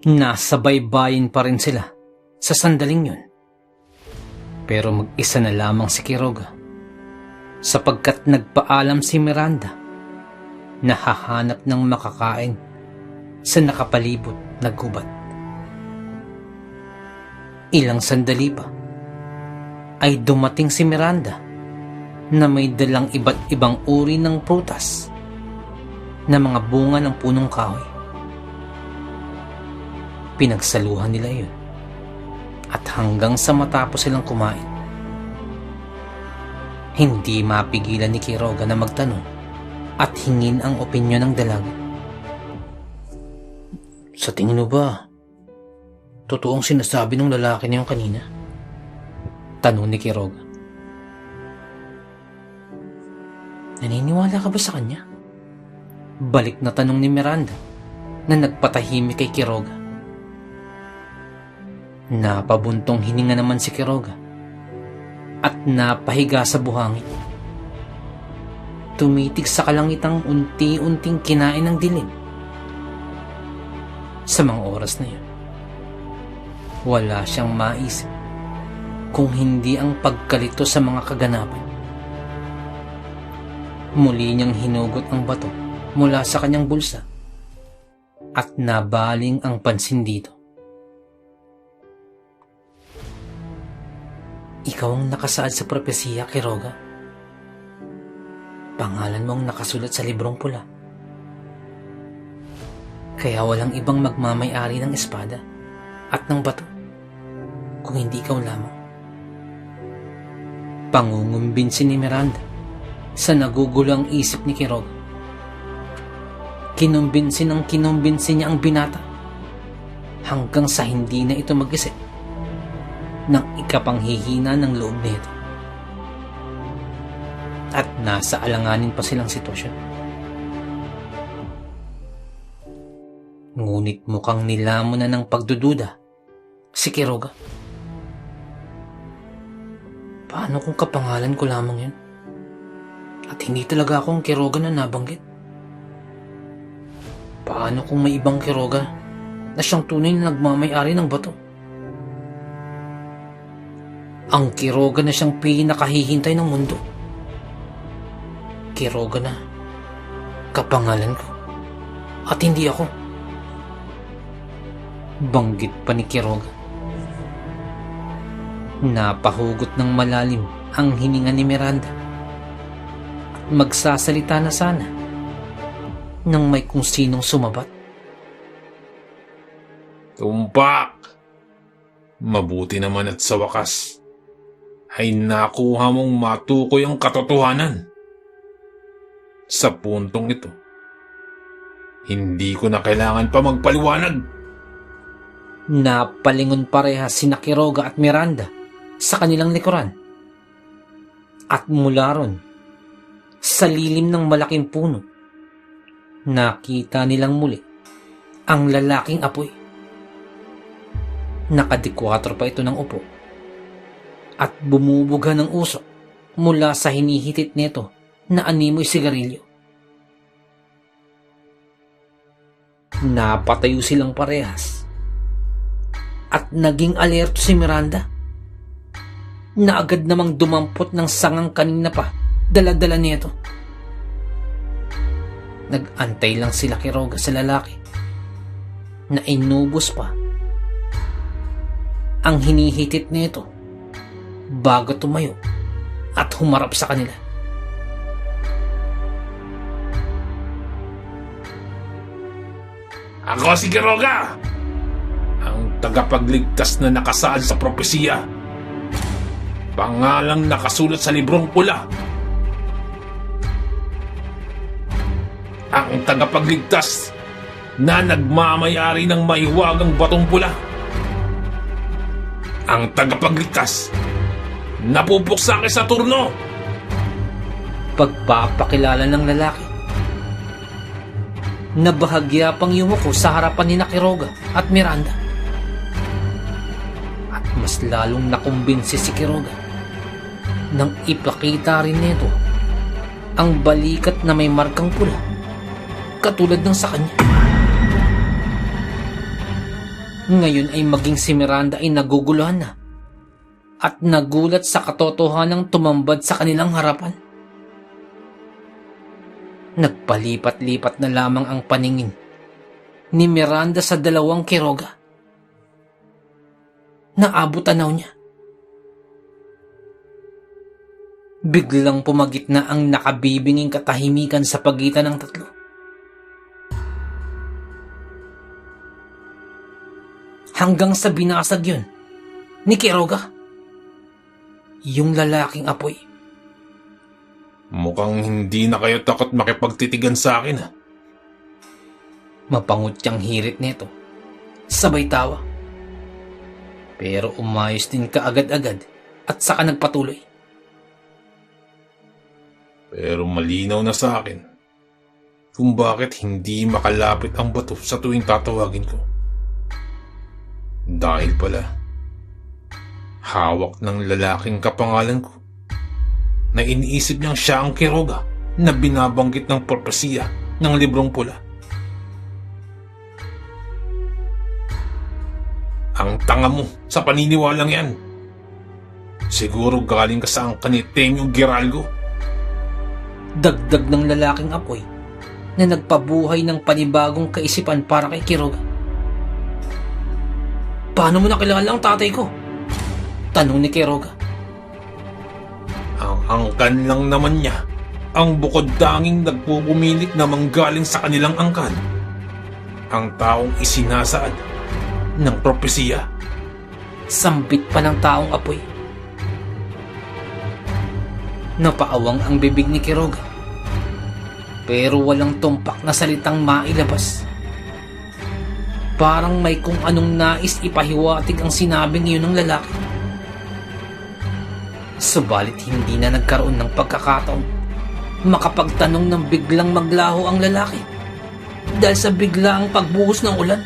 Nasa baybayin pa rin sila sa sandaling yun. Pero mag-isa na lamang si Quiroga sapagkat nagpaalam si Miranda na hahanap ng makakain sa nakapalibot na gubat. Ilang sandali pa ay dumating si Miranda na may dalang iba't ibang uri ng prutas na mga bunga ng punong kahoy. Pinagsaluhan nila yun at hanggang sa matapos silang kumain, hindi mapigilan ni Quiroga na magtanong at hingin ang opinyon ng dalaga. Sa tingin mo ba, totoong sinasabi ng lalaki na yung kanina? Tanong ni Quiroga. Naniniwala ka ba sa kanya? Balik na tanong ni Miranda na nagpatahimik kay Quiroga. Napabuntong hininga naman si Quiroga at napahiga sa buhangin. Tumitig sa kalangitang unti-unting kinain ng dilim. Sa mga oras na yun, wala siyang maisip kung hindi ang pagkalito sa mga kaganapan. Muli niyang hinugot ang bato mula sa kanyang bulsa at nabaling ang pansin dito. Ikaw ang nakasaad sa propesiya, Quiroga. Pangalan mo ang nakasulat sa librong pula. Kaya walang ibang magmamay-ari ng espada at ng bato kung hindi ikaw lamang. Pangungumbinsin ni Miranda sa nagugulang isip ni Quiroga. Kinumbinsin niya ang binata hanggang sa hindi na ito mag-isip ng ikapanghihina ng loob nito. At nasa alanganin pa silang sitwasyon. Ngunit mukhang nilamon na ng pagdududa si Quiroga. Paano kung kapangalan ko lamang yun? At hindi talaga akong Quiroga na nabanggit? Paano kung may ibang Quiroga na siyang tunay na nagmamay-ari ng bato? Ang Quiroga na siyang pinakahihintay ng mundo. Quiroga na kapangalan ko at hindi ako. Banggit pa ni Quiroga. Napahugot ng malalim ang hininga ni Miranda at magsasalita na sana nang may kung sinong sumabat. Tumpak! Mabuti naman at sa wakas ay nakuha mong matukoy ang katotohanan. Sa puntong ito, hindi ko na kailangan pa magpaliwanag. Napalingon parehas sina Quiroga at Miranda sa kanilang likuran. At mula ron, sa lilim ng malaking puno, nakita nilang muli ang lalaking apoy. Nakadikwatro pa ito ng upo at bumubuga ng usok mula sa hinihitit nito na animoy sigarilyo. Napatayo silang parehas at naging alerto si Miranda na agad namang dumampot ng sangang kanina pa dala-dala nito. Nag-antay lang sila Quiroga sa lalaki na inubos pa ang hinihitit nito bago tumayo at humarap sa kanila. Ako si Quiroga, ang tagapagligtas na nakasaad sa propesiya. Pangalang nakasulat sa librong pula. Ang tagapagligtas na nagmamayari ng mahiwagang batong pula. Ang tagapagligtas na pupuksa kay Saturno. Pagpapakilala ng lalaki na bahagya pang yumuko sa harapan ni Quiroga at Miranda. At mas lalong nakumbinsi si Quiroga nang ipakita rin nito ang balikat na may markang pula katulad ng sa kanya. Ngayon ay maging si Miranda ay naguguluhan na at nagulat sa katotohanang tumambad sa kanilang harapan. Nagpalipat-lipat na lamang ang paningin ni Miranda sa dalawang Quiroga. Naabot tanaw niya. Biglang pumagitna ang nakabibinging katahimikan sa pagitan ng tatlo. Hanggang sa binasag yun ni Quiroga, yung lalaking apoy. Mukhang hindi na kayo takot makipagtitigan sa akin, ha? Mapangot siyang hirit nito, sabay tawa. Pero umayos din kaagad-agad at saka nagpatuloy. Pero malinaw na sa akin kung bakit hindi makalapit ang bato sa tuwing tatawagin ko. Dahil pala, hawak ng lalaking kapangalan ko na iniisip niyang siya ang Quiroga na binabanggit ng propesiya ng librong pula. Ang tanga mo sa paniniwalang yan. Siguro galing ka sa angkan ni Temyo Giralgo. Dagdag ng lalaking apoy na nagpabuhay ng panibagong kaisipan para kay Quiroga. Paano mo nakilala ang tatay ko? Tanong ni Quiroga. Ang angkan lang naman niya ang bukod tanging nagpupumilit na manggaling sa kanilang angkan. Ang taong isinasaad ng propesiya. Sambit pa ng taong apoy. Napaawang ang bibig ni Quiroga, pero walang tumpak na salitang mailabas. Parang may kung anong nais ipahiwatig ang sinabing iyon ng lalaki. Subalit hindi na nagkaroon ng pagkakataon makapagtanong ng biglang maglaho ang lalaki dahil sa biglaang pagbuhos ng ulan.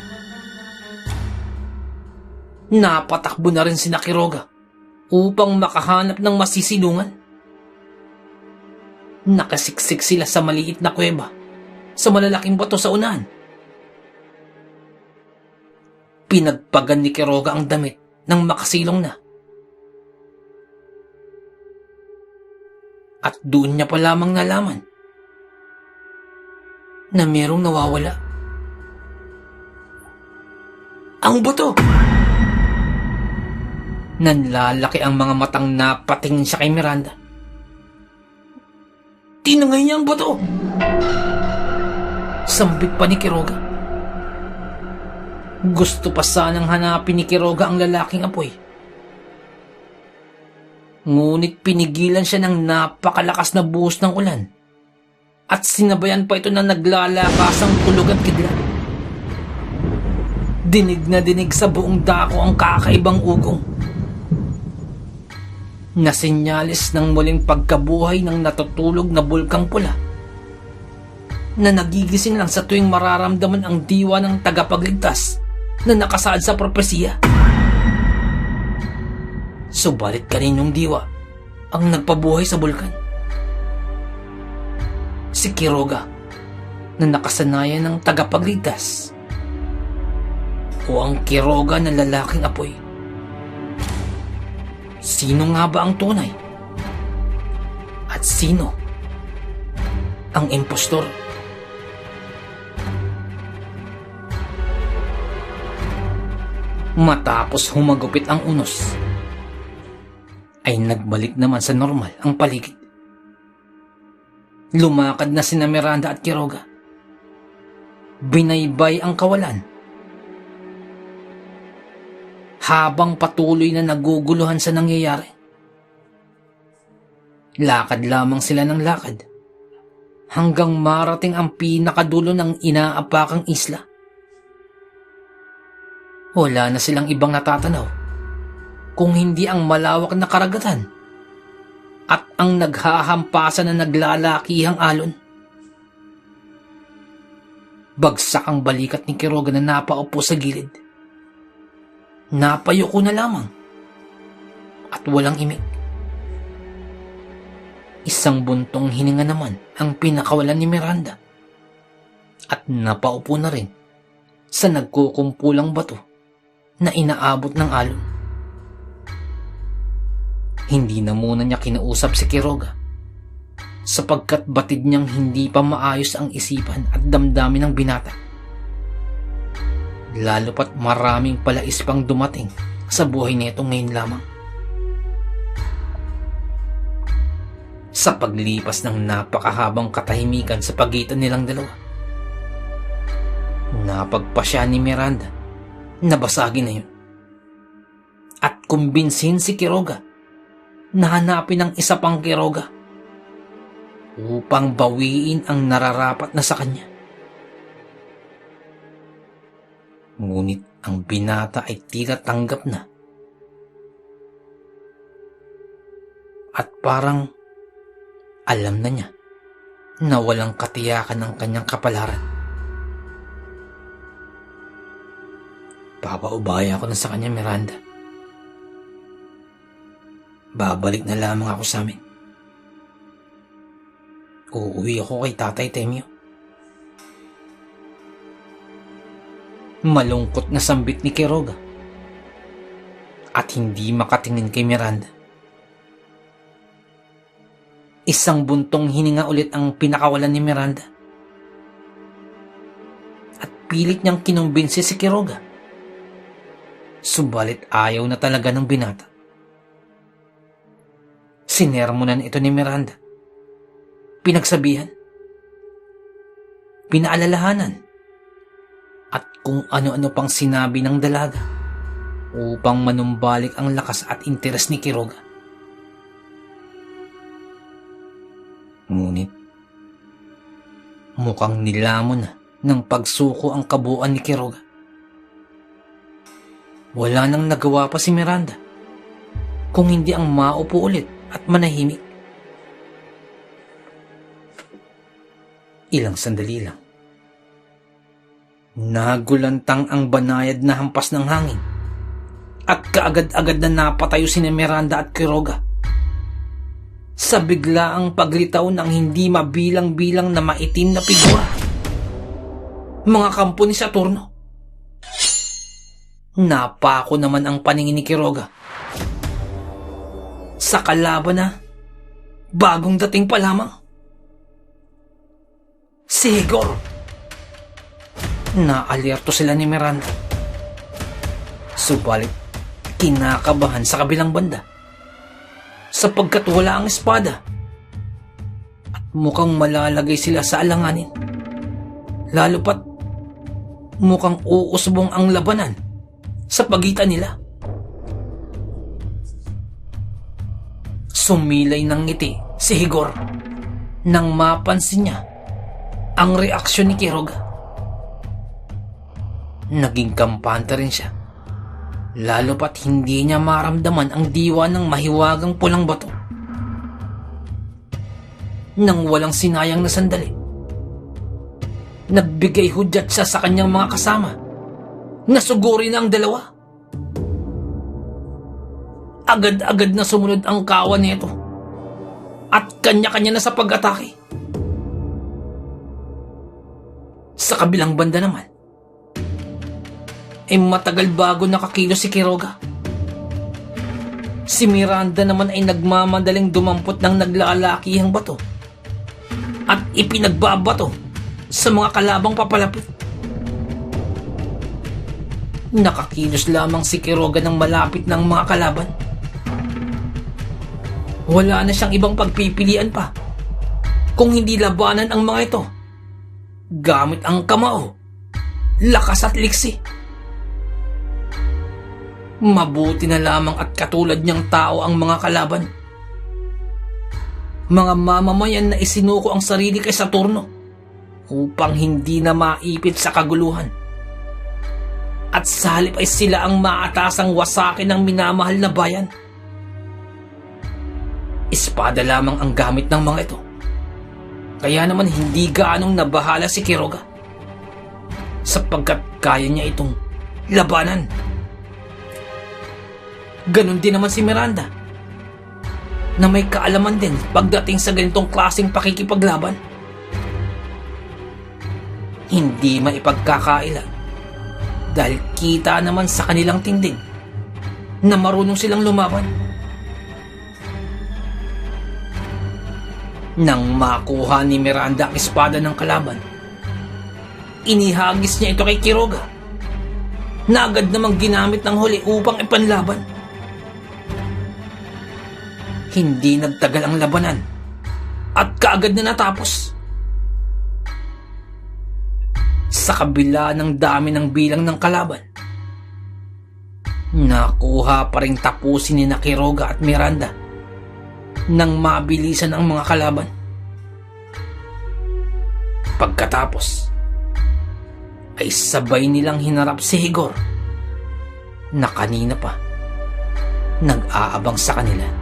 Napatakbo na rin si Quiroga upang makahanap ng masisilungan. Nakasiksik sila sa maliit na kuweba sa malalaking bato sa unahan. Pinagpagan ni Quiroga ang damit nang makasilong na. At doon niya pa lamang nalaman na merong nawawala. Ang bato! Nanlalaki ang mga matang napatingin siya kay Miranda. Tinangay niya ang bato! Sambit pa ni Quiroga. Gusto pa sanang hanapin ni Quiroga ang lalaking apoy. Ngunit pinigilan siya ng napakalakas na buhos ng ulan at sinabayan pa ito ng naglalakasang tulog at kidlat. Dinig na dinig sa buong dako ang kakaibang ugong na senyalis ng muling pagkabuhay ng natutulog na bulkang pula na nagigising lang sa tuwing mararamdaman ang diwa ng tagapagligtas na nakasaad sa propesiya. Subalit kaninong diwa ang nagpabuhay sa bulkan? Si Quiroga na nakasanayan ng tagapagligtas o ang Quiroga ng lalaking apoy? Sino nga ba ang tunay? At sino ang impostor? Matapos humagupit ang unos, ay nagbalik naman sa normal ang paligid. Lumakad na sina Miranda at Quiroga. Binaybay ang kawalan habang patuloy na naguguluhan sa nangyayari. Lakad lamang sila ng lakad hanggang marating ang pinakadulo ng inaapakang isla. Wala na silang ibang natatanaw kung hindi ang malawak na karagatan at ang naghahampasan na naglalakihang alon. Bagsak ang balikat ni Quiroga na napaupo sa gilid. Napayuko na lamang at walang imik. Isang buntong hininga naman ang pinakawalan ni Miranda at napaupo na rin sa nagkukumpulang bato na inaabot ng alon. Hindi na muna niya kinausap si Quiroga sapagkat batid niyang hindi pa maayos ang isipan at damdamin ng binata. Lalo pat maraming palais pang dumating sa buhay nito ngayon lamang. Sa paglipas ng napakahabang katahimikan sa pagitan nilang dalawa, napagpasya ni Miranda na basagin na yun at kumbinsin si Quiroga na hanapin ang isa pang Quiroga upang bawiin ang nararapat na sa kanya. Ngunit ang binata ay tila tanggap na at parang alam na niya na walang katiyakan ang kanyang kapalaran. Papaubaya ako na sa kanya, Miranda. Babalik na lamang ako sa amin. Uuwi ako kay Tatay Temyo. Malungkot na sambit ni Quiroga at hindi makatingin kay Miranda. Isang buntong hininga ulit ang pinakawalan ni Miranda at pilit niyang kinumbinsi si Quiroga. Subalit ayaw na talaga ng binata. Sinermonan ito ni Miranda. Pinagsabihan, pinaalalahanan, at kung ano-ano pang sinabi ng dalaga upang manumbalik ang lakas at interes ni Quiroga. Ngunit, mukhang nilamon na ng pagsuko ang kabuuan ni Quiroga. Wala nang nagawa pa si Miranda kung hindi ang maupo ulit at manahimik. Ilang sandali lang. Nagulantang ang banayad na hampas ng hangin at kaagad-agad na napatayo sina Miranda at Quiroga sa biglaang paglitaw ng hindi mabilang-bilang na maitim na figura. Mga kampo ni Saturno. Napako naman ang paningin ni Quiroga sa kalaban na bagong dating pa lamang. Si Higor. Naalerto sila ni Miranda. Subalit, kinakabahan sa kabilang banda sapagkat wala ang espada at mukhang malalagay sila sa alanganin. Lalo pat mukhang uusbong ang labanan sa pagitan nila. Sumilay ng ngiti si Higor nang mapansin niya ang reaksyon ni Quiroga. Naging kampante rin siya, lalo pat hindi niya maramdaman ang diwa ng mahiwagang pulang bato. Nang walang sinayang na sandali, nagbigay hudyat siya sa kanyang mga kasama na sugurin ang dalawa. Agad-agad na sumunod ang kawan nito at kanya-kanya na sa pag-atake. Sa kabilang banda naman, ay matagal bago nakakilos si Quiroga. Si Miranda naman ay nagmamadaling dumampot ng naglalakihang bato at ipinagbabato sa mga kalabang papalapit. Nakakilos lamang si Quiroga ng malapit ng mga kalaban. Wala na siyang ibang pagpipilian pa kung hindi labanan ang mga ito gamit ang kamao, lakas at liksi. Mabuti na lamang at katulad niyang tao ang mga kalaban. Mga mamamayan na isinuko ang sarili kay Saturno upang hindi na maipit sa kaguluhan. At sa halip ay sila ang maatasang wasakin ng minamahal na bayan. Espada lamang ang gamit ng mga ito. Kaya naman hindi gaanong nabahala si Quiroga sapagkat kaya niya itong labanan. Ganon din naman si Miranda na may kaalaman din pagdating sa ganitong klaseng pakikipaglaban. Hindi maipagkakaila dahil kita naman sa kanilang tindig na marunong silang lumaban. Nang makuha ni Miranda ang espada ng kalaban, inihagis niya ito kay Quiroga na agad namang ginamit ng huli upang ipanlaban. Hindi nagtagal ang labanan at kaagad na natapos. Sa kabila ng dami ng bilang ng kalaban, nakuha pa rin tapusin ni Quiroga at Miranda nang mabilisan ang mga kalaban. Pagkatapos, ay sabay nilang hinarap si Higor na kanina pa nag-aabang sa kanila.